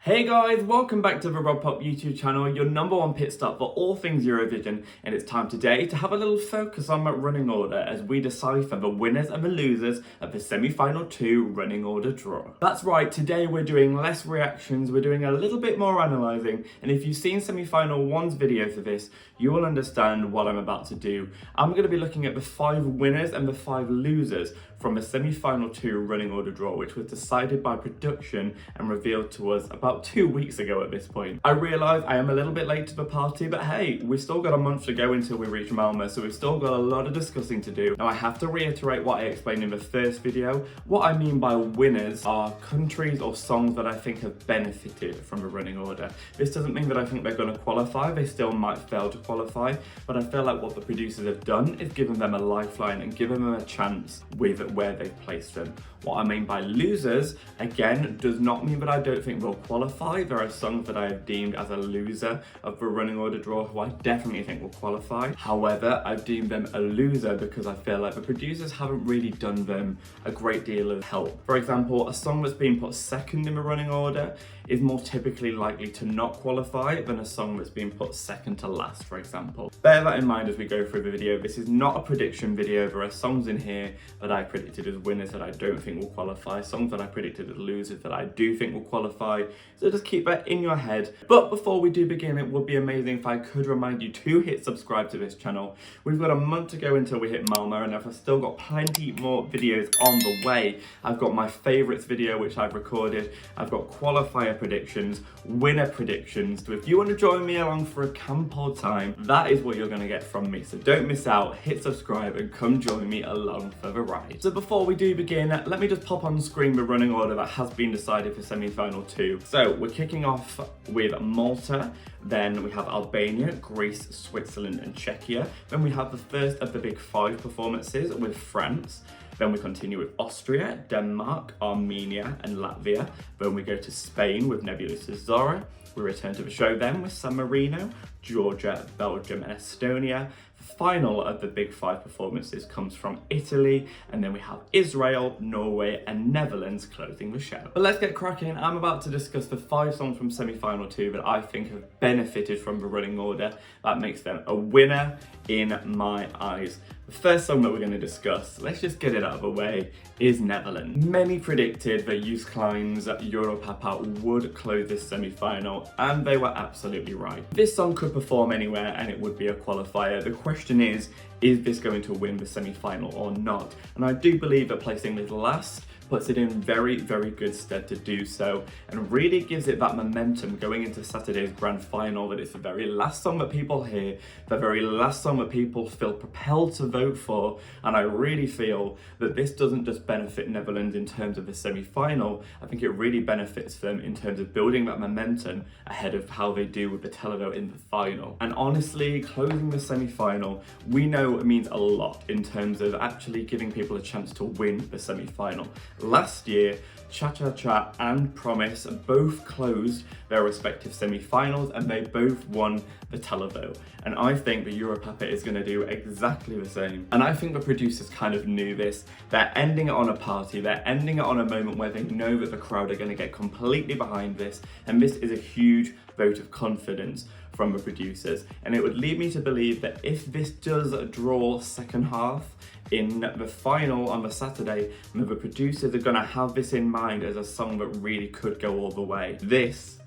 Hey guys, welcome back to the Rob Pop YouTube channel, your number one pit stop for all things Eurovision, and it's time today to have a little focus on that running order as we decipher the winners and the losers of the semi-final 2 running order draw. That's right, today we're doing less reactions, we're doing a little bit more analysing, and if you've seen semi-final 1's video for this, you will understand what I'm about to do. I'm going to be looking at the 5 winners and the 5 losers from the semi-final 2 running order draw, which was decided by production and revealed to us about 2 weeks ago at this point. I realise I am a little bit late to the party, but hey, we've still got a month to go until we reach Malta, so we've still got a lot of discussing to do. Now I have to reiterate what I explained in the first video. What I mean by winners are countries or songs that I think have benefited from the running order. This doesn't mean that I think they're going to qualify, they still might fail to qualify, but I feel like what the producers have done is given them a lifeline and given them a chance with where they've placed them. What I mean by losers, again, does not mean that I don't think they'll qualify. There are songs that I have deemed as a loser of the running order draw who I definitely think will qualify. However, I've deemed them a loser because I feel like the producers haven't really done them a great deal of help. For example, a song that's been put second in the running order is more typically likely to not qualify than a song that's been put second to last, for example. Bear that in mind as we go through the video. This is not a prediction video. There are songs in here that I predicted as winners that I don't think will qualify, songs that I predicted as losers that I do think will qualify, so just keep that in your head. But before we do begin, it would be amazing if I could remind you to hit subscribe to this channel. We've got a month to go until we hit Malta, and I've still got plenty more videos on the way. I've got my favourites video which I've recorded, I've got qualifier predictions, winner predictions. So if you want to join me along for a camp or time, that is what you're going to get from me. So don't miss out, hit subscribe and come join me along for the ride. So before we do begin, let me just pop on screen the running order that has been decided for semi-final 2. So we're kicking off with Malta, then we have Albania, Greece, Switzerland and Czechia. Then we have the first of the big 5 performances with France. Then we continue with Austria, Denmark, Armenia and Latvia. Then we go to Spain with Nebulosa Zora. We return to the show then with San Marino, Georgia, Belgium and Estonia. The final of the big 5 performances comes from Italy, and then we have Israel, Norway and Netherlands closing the show. But let's get cracking. I'm about to discuss the 5 songs from semi-final 2 that I think have benefited from the running order. That makes them a winner in my eyes. The first song that we're going to discuss, let's just get it out of the way, is Netherlands. Many predicted that Joost Klein's Europapa would close this semi-final, and they were absolutely right. This song could perform anywhere and it would be a qualifier. The question is this going to win the semi-final or not? And I do believe that placing this last puts it in very, very good stead to do so, and really gives it that momentum going into Saturday's grand final, that it's the very last song that people hear, the very last song that people feel propelled to vote for. And I really feel that this doesn't just benefit Netherlands in terms of the semi-final, I think it really benefits them in terms of building that momentum ahead of how they do with the televote in the final. And honestly, closing the semi-final, we know it means a lot in terms of actually giving people a chance to win the semi-final. Last year, Cha Cha Cha and Promise both closed their respective semi-finals and they both won the televote. And I think the Europapa is going to do exactly the same. And I think the producers kind of knew this. They're ending it on a party, they're ending it on a moment where they know that the crowd are going to get completely behind this, and this is a huge vote of confidence from the producers. And it would lead me to believe that if this does draw second half in the final on the Saturday, the producers are going to have this in mind as a song that really could go all the way. This,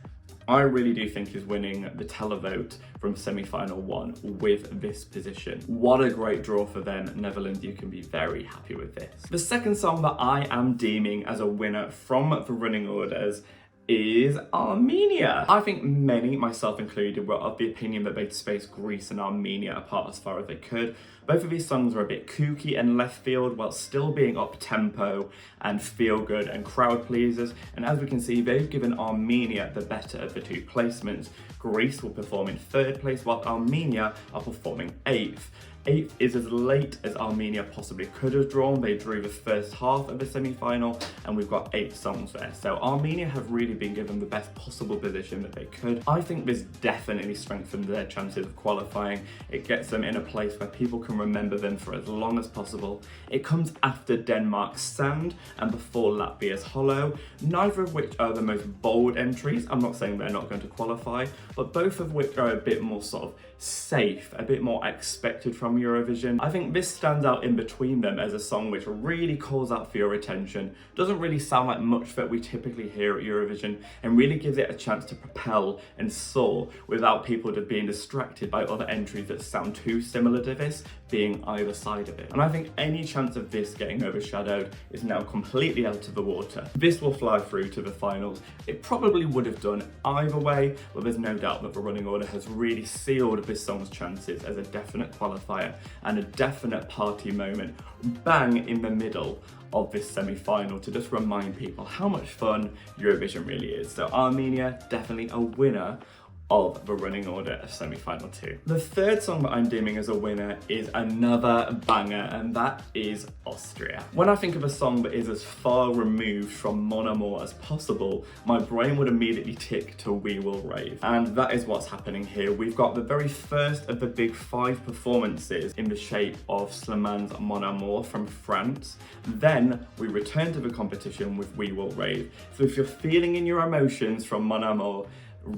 I really do think, is winning the televote from semi-final 1 with this position. What a great draw for them, Netherlands. You can be very happy with this. The second song that I am deeming as a winner from the running orders is Armenia. I think many, myself included, were of the opinion that they'd space Greece and Armenia apart as far as they could. Both of these songs are a bit kooky and left field while still being up-tempo and feel-good and crowd pleasers. And as we can see, they've given Armenia the better of the 2 placements. Greece will perform in 3rd place while Armenia are performing 8th. 8th is as late as Armenia possibly could have drawn. They drew the first half of the semi-final, and we've got 8 songs there. So Armenia have really been given the best possible position that they could. I think this definitely strengthens their chances of qualifying. It gets them in a place where people can remember them for as long as possible. It comes after Denmark's Sand and before Latvia's Hollow, neither of which are the most bold entries. I'm not saying they're not going to qualify, but both of which are a bit more sort of safe, a bit more expected from Eurovision. I think this stands out in between them as a song which really calls out for your attention, doesn't really sound like much that we typically hear at Eurovision, and really gives it a chance to propel and soar without people just being distracted by other entries that sound too similar to this being either side of it. And I think any chance of this getting overshadowed is now completely out of the water. This will fly through to the finals. It probably would have done either way, but there's no doubt that the running order has really sealed this song's chances as a definite qualifier and a definite party moment bang in the middle of this semi-final to just remind people how much fun Eurovision really is. So Armenia, definitely a winner of the running order of semi-final 2. The third song that I'm deeming as a winner is another banger, and that is Austria. When I think of a song that is as far removed from Mon Amour as possible, my brain would immediately tick to We Will Rave. And that is what's happening here. We've got the very first of the big 5 performances in the shape of Slimane Mon Amour from France. Then we return to the competition with We Will Rave. So if you're feeling in your emotions from Mon Amour,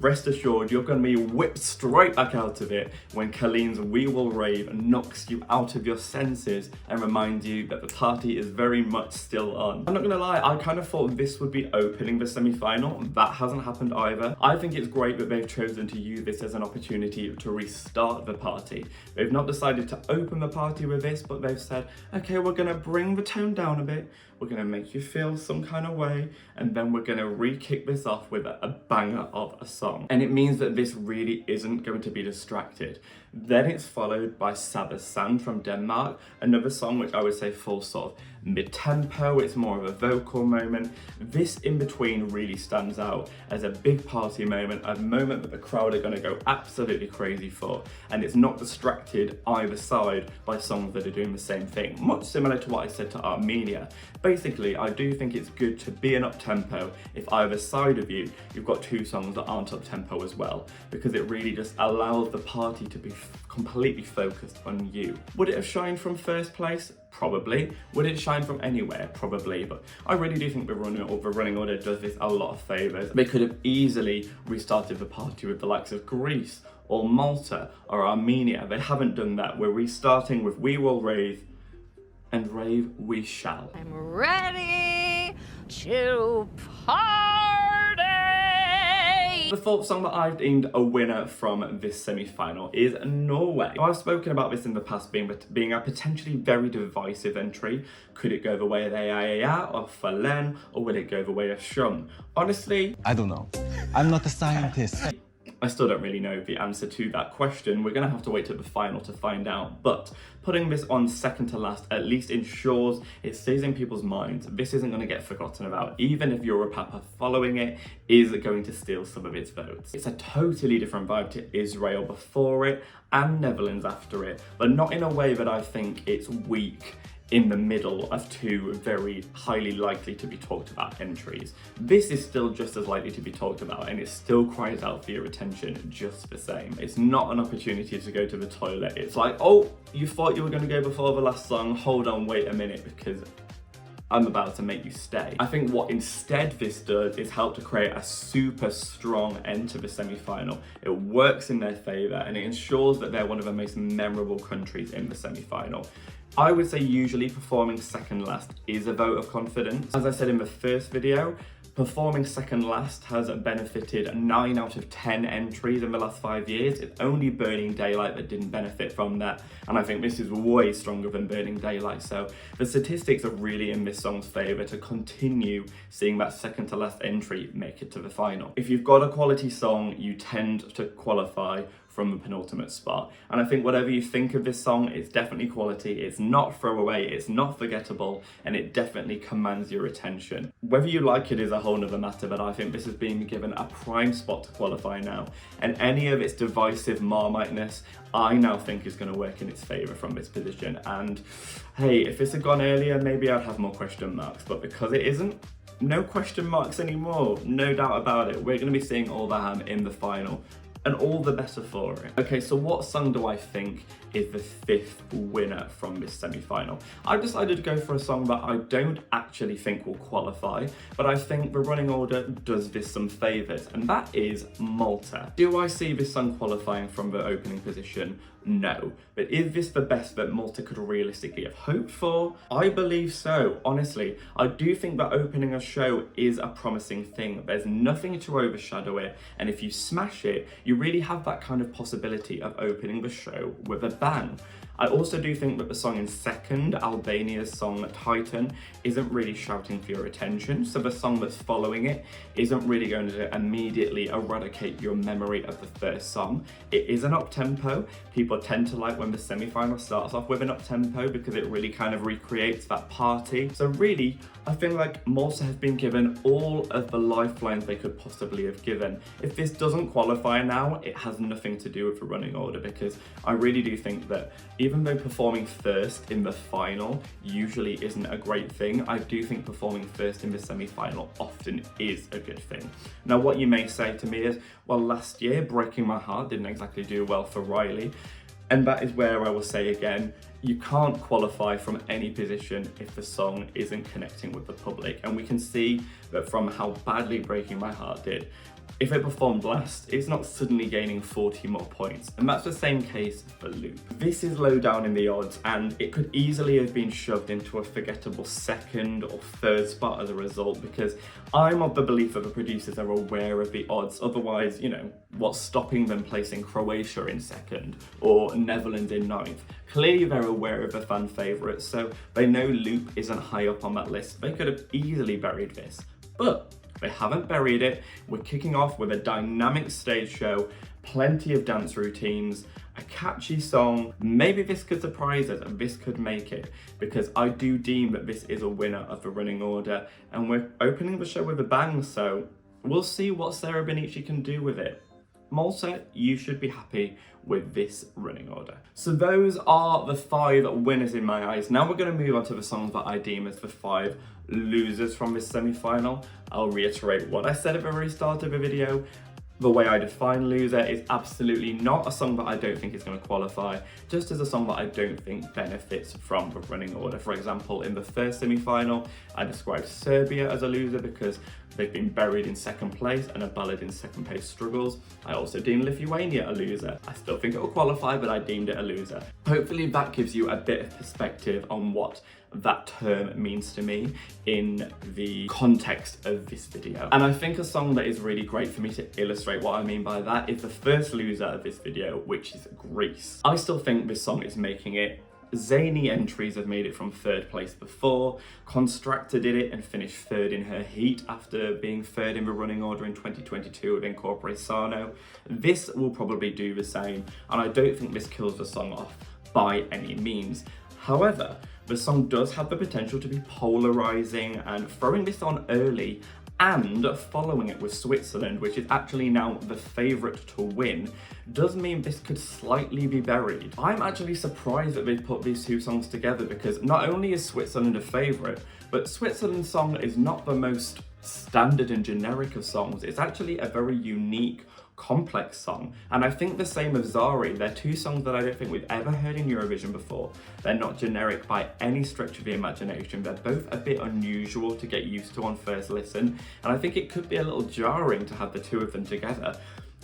rest assured you're going to be whipped straight back out of it when Colleen's We Will Rave knocks you out of your senses and reminds you that the party is very much still on. I'm not going to lie, I kind of thought this would be opening the semi-final. That hasn't happened either. I think it's great that they've chosen to use this as an opportunity to restart the party. They've not decided to open the party with this, but they've said, okay, we're going to bring the tone down a bit, we're going to make you feel some kind of way, and then we're going to re-kick this off with a banger of a song. And it means that this really isn't going to be distracted. Then it's followed by Sabba's Sand from Denmark, another song which I would say falls sort of mid-tempo, it's more of a vocal moment. This in between really stands out as a big party moment, a moment that the crowd are going to go absolutely crazy for, and it's not distracted either side by songs that are doing the same thing. Much similar to what I said to Armenia. Basically, I do think it's good to be an up-tempo if either side of you've got 2 songs that aren't up-tempo as well, because it really just allows the party to be completely focused on you. Would it have shined from first place? Probably. Would it shine from anywhere? Probably. But I really do think the running order does this a lot of favours. They could have easily restarted the party with the likes of Greece or Malta or Armenia. They haven't done that. We're restarting with We Will Rave, and rave we shall. I'm ready to party! The fourth song that I've deemed a winner from this semi-final is Norway. I've spoken about this in the past being a potentially very divisive entry. Could it go the way of Ea or Falen, or will it go the way of Shum? Honestly, I don't know. I'm not a scientist. I still don't really know the answer to that question. We're going to have to wait till the final to find out. But putting this on second to last at least ensures it stays in people's minds. This isn't going to get forgotten about. Even if Europapa following it is going to steal some of its votes. It's a totally different vibe to Israel before it and Netherlands after it, but not in a way that I think it's weak in the middle of 2 very highly likely to be talked about entries. This is still just as likely to be talked about, and it still cries out for your attention just the same. It's not an opportunity to go to the toilet. It's like, oh, you thought you were going to go before the last song, hold on, wait a minute, because I'm about to make you stay. I think what instead this does is help to create a super strong end to the semi-final. It works in their favour, and it ensures that they're one of the most memorable countries in the semi-final. I would say usually performing second last is a vote of confidence. As I said in the first video, performing second last has benefited 9 out of 10 entries in the last 5 years. It's only Burning Daylight that didn't benefit from that, and I think this is way stronger than Burning Daylight. So the statistics are really in this song's favour to continue seeing that second to last entry make it to the final. If you've got a quality song, you tend to qualify from the penultimate spot. And I think whatever you think of this song, it's definitely quality, it's not throwaway, it's not forgettable, and it definitely commands your attention. Whether you like it is a whole nother matter, but I think this is being given a prime spot to qualify now, and any of its divisive Marmiteness I now think is going to work in its favour from this position. And hey, if this had gone earlier, maybe I'd have more question marks, but because it isn't, no question marks anymore, no doubt about it. We're going to be seeing All the Ham in the final, and all the better for it. Okay, so what song do I think is the fifth winner from this semi-final? I've decided to go for a song that I don't actually think will qualify, but I think the running order does this some favours, and that is Malta. Do I see this song qualifying from the opening position? No. But is this the best that Malta could realistically have hoped for? I believe so, honestly. I do think that opening a show is a promising thing. There's nothing to overshadow it, and if you smash it, you really have that kind of possibility of opening the show with a bang. I also do think that the song in second, Albania's song Titan, isn't really shouting for your attention, so the song that's following it isn't really going to immediately eradicate your memory of the first song. It is an up-tempo. People tend to like when the semi-final starts off with an up-tempo because it really kind of recreates that party. So really, I feel like Malta has been given all of the lifelines they could possibly have given. If this doesn't qualify now, it has nothing to do with the running order, because I really do think that even though performing first in the final usually isn't a great thing, I do think performing first in the semi-final often is a good thing. Now, what you may say to me is, well, last year Breaking My Heart didn't exactly do well for Riley, and that is where I will say again, you can't qualify from any position if the song isn't connecting with the public, and we can see that from how badly Breaking My Heart did. If it performed last, it's not suddenly gaining 40 more points, and that's the same case for Loop. This is low down in the odds, and it could easily have been shoved into a forgettable second or third spot as a result, because I'm of the belief that the producers are aware of the odds. Otherwise, you know, what's stopping them placing Croatia in second or Netherlands in ninth? Clearly they're aware of the fan favourites, so they know Loop isn't high up on that list. They could have easily buried this, but they haven't buried it. We're kicking off with a dynamic stage show, plenty of dance routines, a catchy song. Maybe this could surprise us and this could make it, because I do deem that this is a winner of the running order, and we're opening the show with a bang, so we'll see what Sarah Benici can do with it. Malta, you should be happy with this running order. So those are the 5 winners in my eyes. Now we're going to move on to the songs that I deem as the 5 losers from this semi-final. I'll reiterate what I said at the very start of the video. The way I define loser is absolutely not a song that I don't think is going to qualify, just as a song that I don't think benefits from the running order. For example, in the first semi-final, I described Serbia as a loser because they've been buried in second place and a ballad in second place struggles. I also deemed Lithuania a loser. I still think it will qualify, but I deemed it a loser. Hopefully that gives you a bit of perspective on what that term means to me in the context of this video. And I think a song that is really great for me to illustrate what I mean by that is the first loser of this video, which is Greece. I still think this song is making it. Zany entries have made it from third place before. Constractor did it and finished third in her heat after being third in the running order in 2022 with Incorpore Sano. This will probably do the same, and I don't think this kills the song off by any means. However, the song does have the potential to be polarizing, and throwing this on early and following it with Switzerland, which is actually now the favourite to win, does mean this could slightly be buried. I'm actually surprised that they put these two songs together, because not only is Switzerland a favourite, but Switzerland's song is not the most standard and generic of songs. It's actually a very unique, complex song, and I think the same of Zari. They're two songs that I don't think we've ever heard in Eurovision before. They're not generic by any stretch of the imagination. They're both a bit unusual to get used to on first listen, and I think it could be a little jarring to have the two of them together.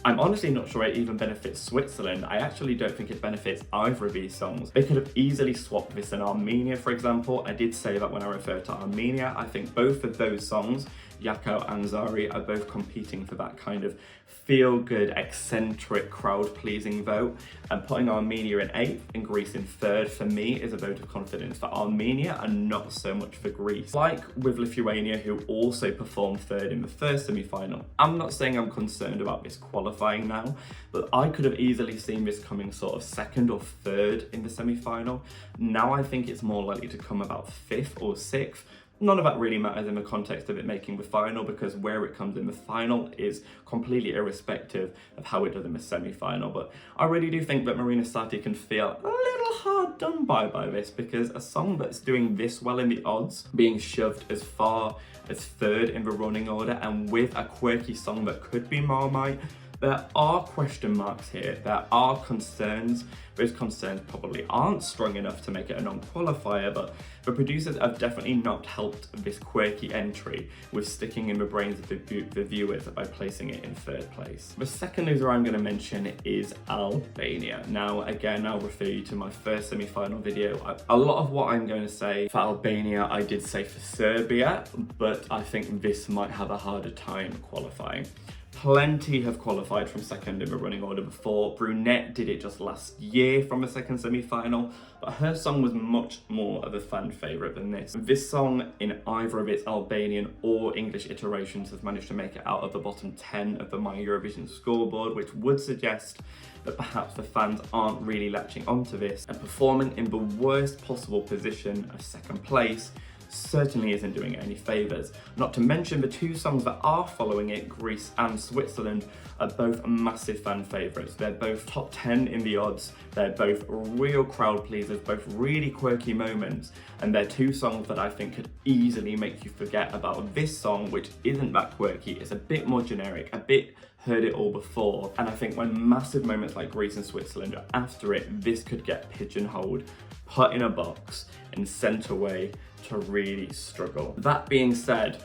I'm honestly not sure it even benefits Switzerland. I actually don't think it benefits either of these songs. They could have easily swapped this and Armenia, for example. I did say that when I referred to Armenia. I think both of those songs Yako and Zari are both competing for that kind of feel-good, eccentric, crowd-pleasing vote. And putting Armenia in 8th and Greece in 3rd for me is a vote of confidence for Armenia and not so much for Greece. Like with Lithuania, who also performed 3rd in the first semi-final. I'm not saying I'm concerned about this qualifying now, but I could have easily seen this coming sort of 2nd or 3rd in the semi-final. Now I think it's more likely to come about 5th or 6th. None of that really matters in the context of it making the final, because where it comes in the final is completely irrespective of how it does in the semi-final. But I really do think that Marino can feel a little hard done by this, because a song that's doing this well in the odds, being shoved as far as 3rd in the running order, and with a quirky song that could be Marmite, there are question marks here, there are concerns. Those concerns probably aren't strong enough to make it a non-qualifier, but the producers have definitely not helped this quirky entry with sticking in the brains of the viewers by placing it in 3rd place. The second loser I'm going to mention is Albania. Now, again, I'll refer you to my first semi-final video. A lot of what I'm going to say for Albania, I did say for Serbia, but I think this might have a harder time qualifying. Plenty have qualified from 2nd in the running order before. Brunette did it just last year from the 2nd semi-final, but her song was much more of a fan favourite than this. This song, in either of its Albanian or English iterations, has managed to make it out of the bottom 10 of the My Eurovision scoreboard, which would suggest that perhaps the fans aren't really latching onto this, and performing in the worst possible position of 2nd place certainly isn't doing it any favours. Not to mention the 2 songs that are following it, Greece and Switzerland, are both massive fan favourites. They're both top 10 in the odds, they're both real crowd pleasers, both really quirky moments, and they're 2 songs that I think could easily make you forget about this song, which isn't that quirky. It's a bit more generic, a bit heard it all before, and I think when massive moments like Greece and Switzerland are after it, this could get pigeonholed, put in a box, and sent away to really struggle. That being said,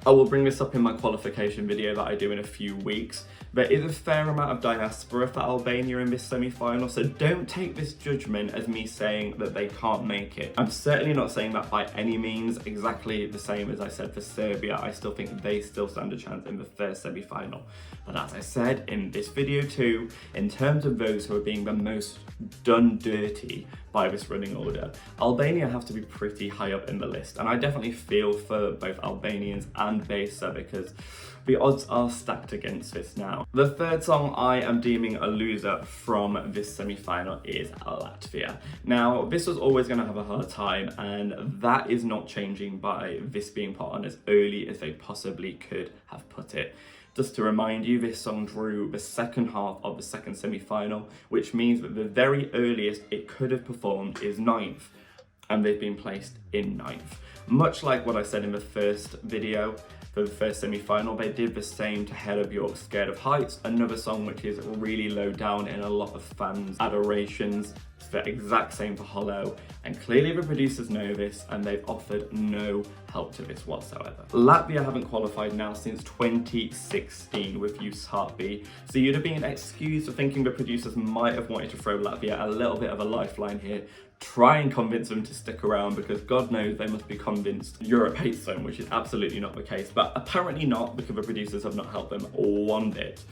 I will bring this up in my qualification video that I do in a few weeks. There is a fair amount of diaspora for Albania in this semi-final, so don't take this judgment as me saying that they can't make it. I'm certainly not saying that by any means, exactly the same as I said for Serbia. I still think they still stand a chance in the first semi-final. But as I said in this video too, in terms of those who are being the most done dirty by this running order, Albania have to be pretty high up in the list, and I definitely feel for both Albanians and Besa, because the odds are stacked against this now. The third song I am deeming a loser from this semi-final is Latvia. Now, this was always going to have a hard time, and that is not changing by this being put on as early as they possibly could have put it. Just to remind you, this song drew the second half of the second semi-final, which means that the very earliest it could have performed is 9th, and they've been placed in 9th. Much like what I said in the first video, for the first semi-final, they did the same to Head of York, Scared of Heights, another song which is really low down in a lot of fans' adorations. It's the exact same for Hollow, and clearly the producers know this, and they've offered no help to this whatsoever. Latvia haven't qualified now since 2016 with Youth's Heartbeat, so you'd have been excused for thinking the producers might have wanted to throw Latvia a little bit of a lifeline here, try and convince them to stick around, because God knows they must be convinced Europe hates them, which is absolutely not the case, but apparently not, because the producers have not helped them one bit.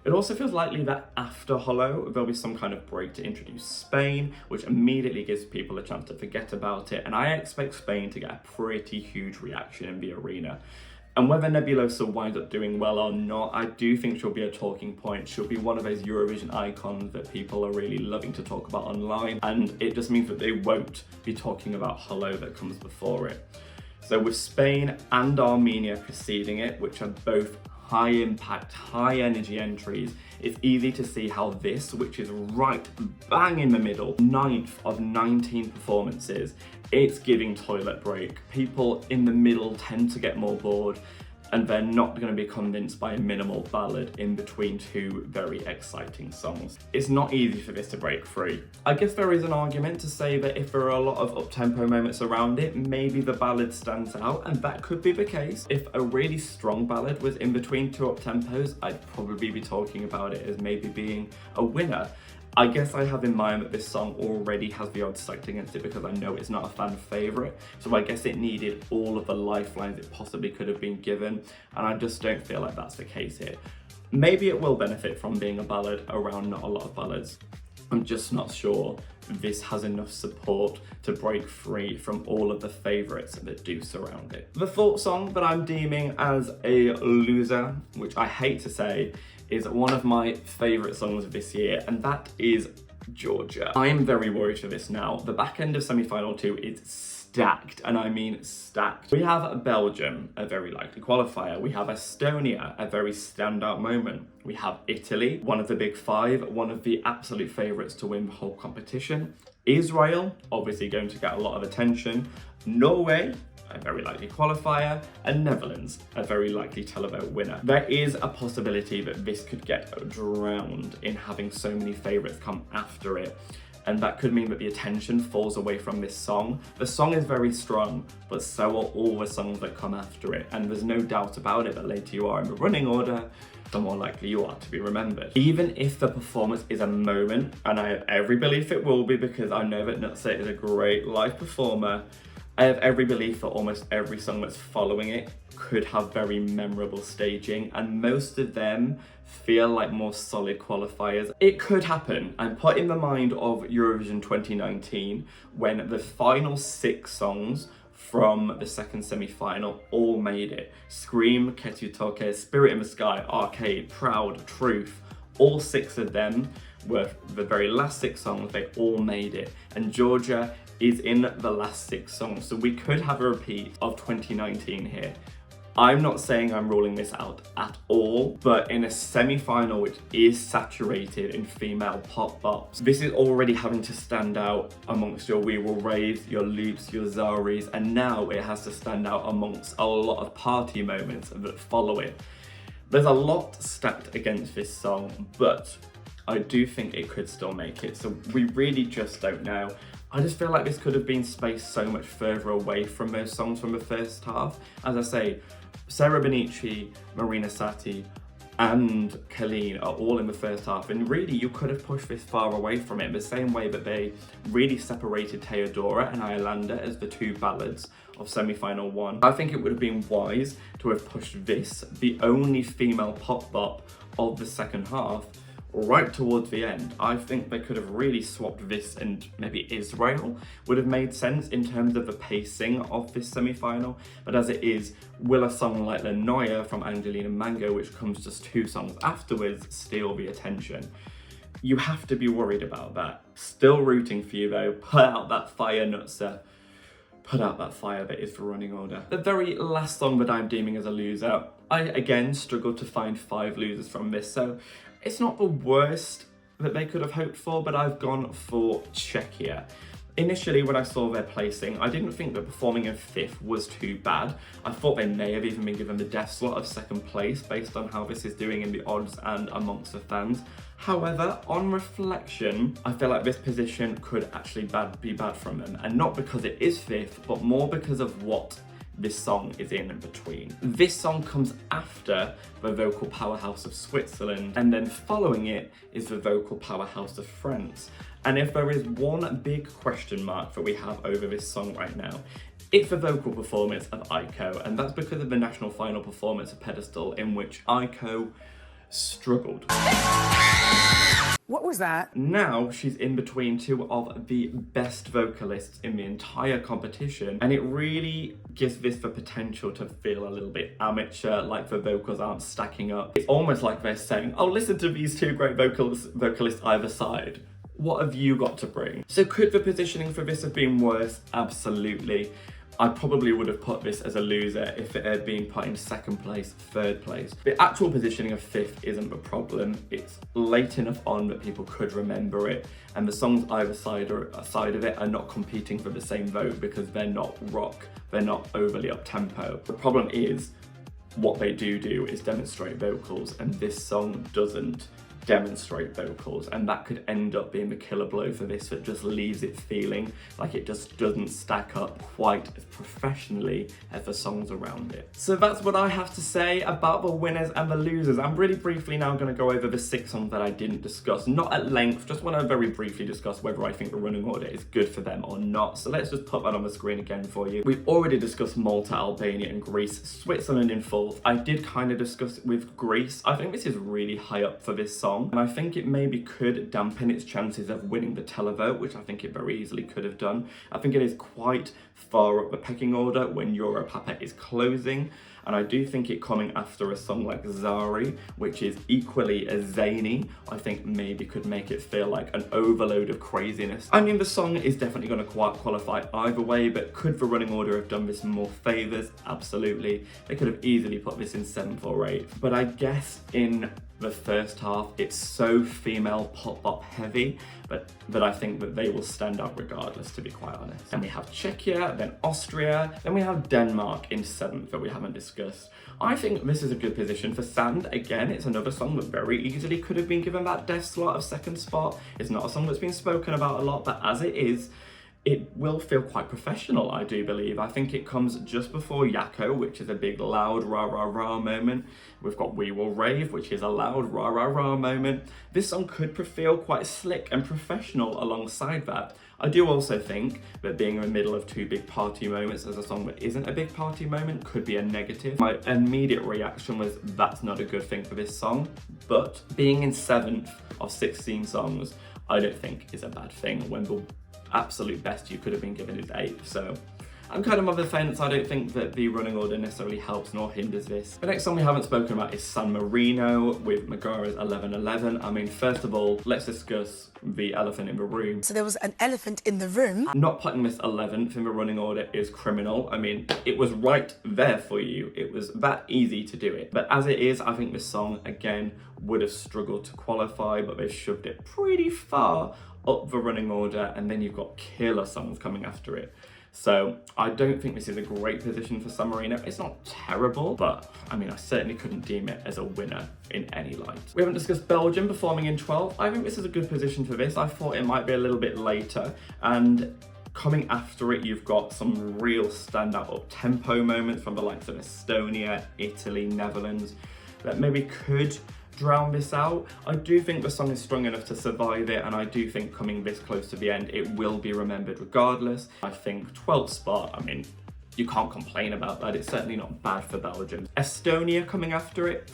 It also feels likely that after Hollow, there'll be some kind of break to introduce Spain, which immediately gives people a chance to forget about it, and I expect Spain to get a pretty huge reaction in the arena. And whether Nebulosa winds up doing well or not, I do think she'll be a talking point. She'll be one of those Eurovision icons that people are really loving to talk about online, and it just means that they won't be talking about Hollow that comes before it. So with Spain and Armenia preceding it, which are both high impact, high energy entries, it's easy to see how this, which is right bang in the middle, 9th of 19 performances, it's giving toilet break. People in the middle tend to get more bored, and they're not going to be convinced by a minimal ballad in between 2 very exciting songs. It's not easy for this to break free. I guess there is an argument to say that if there are a lot of up-tempo moments around it, maybe the ballad stands out, and that could be the case. If a really strong ballad was in between 2 up-tempos, I'd probably be talking about it as maybe being a winner. I guess I have in mind that this song already has the odds stacked against it because I know it's not a fan favourite. So I guess it needed all of the lifelines it possibly could have been given, and I just don't feel like that's the case here. Maybe it will benefit from being a ballad around not a lot of ballads. I'm just not sure this has enough support to break free from all of the favourites that do surround it. The fourth song that I'm deeming as a loser, which I hate to say, is one of my favourite songs of this year, and that is Georgia. I am very worried for this now. The back end of semi-final 2 is stacked, and I mean stacked. We have Belgium, a very likely qualifier. We have Estonia, a very standout moment. We have Italy, one of the big five, one of the absolute favourites to win the whole competition. Israel, obviously going to get a lot of attention. Norway, a very likely qualifier, and Netherlands, a very likely televote winner. There is a possibility that this could get drowned in having so many favourites come after it, and that could mean that the attention falls away from this song. The song is very strong, but so are all the songs that come after it, and there's no doubt about it, the later you are in the running order, the more likely you are to be remembered. Even if the performance is a moment, and I have every belief it will be because I know that Nutset is a great live performer, I have every belief that almost every song that's following it could have very memorable staging, and most of them feel like more solid qualifiers. It could happen. I'm put in the mind of Eurovision 2019 when the final 6 songs from the second semi-final all made it. Scream, Ketutoke, Spirit in the Sky, Arcade, Proud, Truth, all 6 of them were the very last 6 songs, they all made it. And Georgia is in the last 6 songs, so we could have a repeat of 2019 here. I'm not saying I'm ruling this out at all, but in a semi-final which is saturated in female pop bops, this is already having to stand out amongst your We Will Rave, your Loops, your Zaris, and now it has to stand out amongst a lot of party moments that follow it. There's a lot stacked against this song, but I do think it could still make it, so we really just don't know. I just feel like this could have been spaced so much further away from those songs from the first half. As I say, Sarah Benici, Marina Sati, and Colleen are all in the first half, and really you could have pushed this far away from it, the same way that they really separated Teodora and Iolanda as the 2 ballads of semi-final 1. I think it would have been wise to have pushed this, the only female pop bop of the second half, right towards the end. I think they could have really swapped this, and maybe Israel would have made sense in terms of the pacing of this semi-final, but as it is, will a song like La Noia from Angelina Mango, which comes just 2 songs afterwards, steal the attention? You have to be worried about that. Still rooting for you though. Put out that fire, Nutser. Put out that fire that is the running order. The very last song that I'm deeming as a loser, I again struggled to find 5 losers from this, so it's not the worst that they could have hoped for, but I've gone for Czechia. Initially, when I saw their placing, I didn't think that performing in 5th was too bad. I thought they may have even been given the death slot of 2nd place based on how this is doing in the odds and amongst the fans. However, on reflection, I feel like this position could actually be bad from them, and not because it is 5th, but more because of what this song is in between. This song comes after the vocal powerhouse of Switzerland, and then following it is the vocal powerhouse of France. And if there is one big question mark that we have over this song right now, it's the vocal performance of Aiko, and that's because of the national final performance of Pedestal, in which Aiko struggled. What was that? Now she's in between 2 of the best vocalists in the entire competition, and it really gives this the potential to feel a little bit amateur, like the vocals aren't stacking up. It's almost like they're saying, oh, listen to these 2 great vocalists either side. What have you got to bring? So could the positioning for this have been worse? Absolutely. I probably would have put this as a loser if it had been put in 2nd place, 3rd place. The actual positioning of 5th isn't the problem. It's late enough on that people could remember it, and the songs either side of it are not competing for the same vote because they're not rock, they're not overly up-tempo. The problem is, what they do is demonstrate vocals, and this song doesn't. demonstrate vocals, and that could end up being the killer blow for this, that just leaves it feeling like it just doesn't stack up quite as professionally as the songs around it. So that's what I have to say about the winners and the losers. I'm really briefly now going to go over the 6 songs that I didn't discuss, not at length, just want to very briefly discuss whether I think the running order is good for them or not. So let's just put that on the screen again for you. We've already discussed Malta, Albania and Greece, Switzerland in 4th. I did kind of discuss it with Greece. I think this is really high up for this song, and I think it maybe could dampen its chances of winning the televote, which I think it very easily could have done. I think it is quite far up the pecking order when Europapa is closing, and I do think it coming after a song like Zari, which is equally as zany, I think maybe could make it feel like an overload of craziness. I mean, the song is definitely going to qualify either way, but could the running order have done this more favours? Absolutely. They could have easily put this in 7th or 8th, but I guess in the first half it's so female pop heavy, but I think that they will stand out regardless, to be quite honest. And we have Czechia, then Austria, then we have Denmark in 7th that we haven't discussed. I think this is a good position for Sand. Again, it's another song that very easily could have been given that death slot of 2nd spot. It's not a song that's been spoken about a lot, but as it is, it will feel quite professional, I do believe. I think it comes just before Yako, which is a big loud rah rah rah moment. We've got We Will Rave, which is a loud rah rah rah moment. This song could feel quite slick and professional alongside that. I do also think that being in the middle of 2 big party moments as a song that isn't a big party moment could be a negative. My immediate reaction was that's not a good thing for this song, but being in 7th of 16 songs, I don't think is a bad thing when the absolute best you could have been given is 8th. So I'm kind of on the fence. I don't think that the running order necessarily helps nor hinders this. The next song we haven't spoken about is San Marino with Megara's 11:11. I mean, first of all, let's discuss the elephant in the room. So there was an elephant in the room. Not putting this 11th in the running order is criminal. I mean, it was right there for you. It was that easy to do it. But as it is, I think this song, again, would have struggled to qualify, but they've shoved it pretty far up the running order, and then you've got killer songs coming after it. So I don't think this is a great position for San Marino. It's not terrible, but I mean, I certainly couldn't deem it as a winner in any light. We haven't discussed Belgium performing in 12th. I think this is a good position for this. I thought it might be a little bit later, and coming after it, you've got some real standout up-tempo moments from the likes of Estonia, Italy, Netherlands, that maybe could drown this out. I do think the song is strong enough to survive it, and I do think coming this close to the end, it will be remembered regardless. I think 12th spot, I mean, you can't complain about that. It's certainly not bad for Belgium. Estonia coming after it,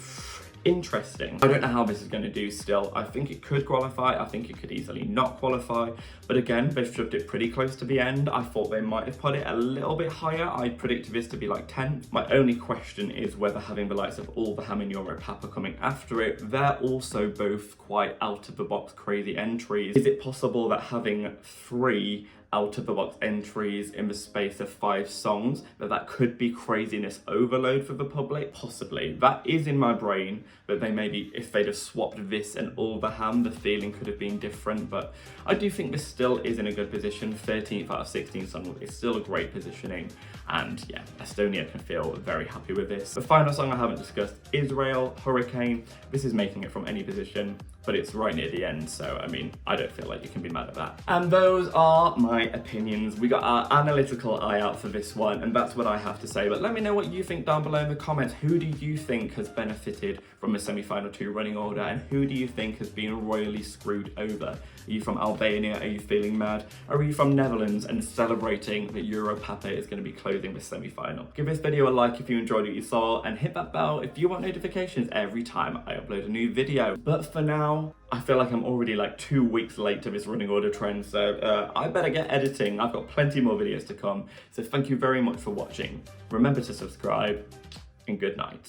interesting. I don't know how this is going to do still. I think it could qualify. I think it could easily not qualify. But again, they've shoved it pretty close to the end. I thought they might have put it a little bit higher. I predicted this to be like 10th. My only question is whether having the likes of Albania and Europapa coming after it, they're also both quite out of the box crazy entries. Is it possible that having 3 out-of-the-box entries in the space of 5 songs, that could be craziness overload for the public? Possibly. That is in my brain, but they maybe, if they'd have swapped this and Overham, the feeling could have been different, but I do think this still is in a good position. 13th out of 16 songs is still a great positioning, and yeah, Estonia can feel very happy with this. The final song I haven't discussed, Israel, Hurricane. This is making it from any position, but it's right near the end, so I mean, I don't feel like you can be mad at that. And those are my opinions. We got our analytical eye out for this one, and that's what I have to say. But let me know what you think down below in the comments. Who do you think has benefited from the semi-final 2 running order, and who do you think has been royally screwed over? Are you from Albania? Are you feeling mad? Or are you from Netherlands and celebrating that Europapa is going to be closing the semi-final? Give this video a like if you enjoyed what you saw, and hit that bell if you want notifications every time I upload a new video. But for now, I feel like I'm already like 2 weeks late to this running order trend, so I better get editing. I've got plenty more videos to come, so thank you very much for watching. Remember to subscribe, and good night.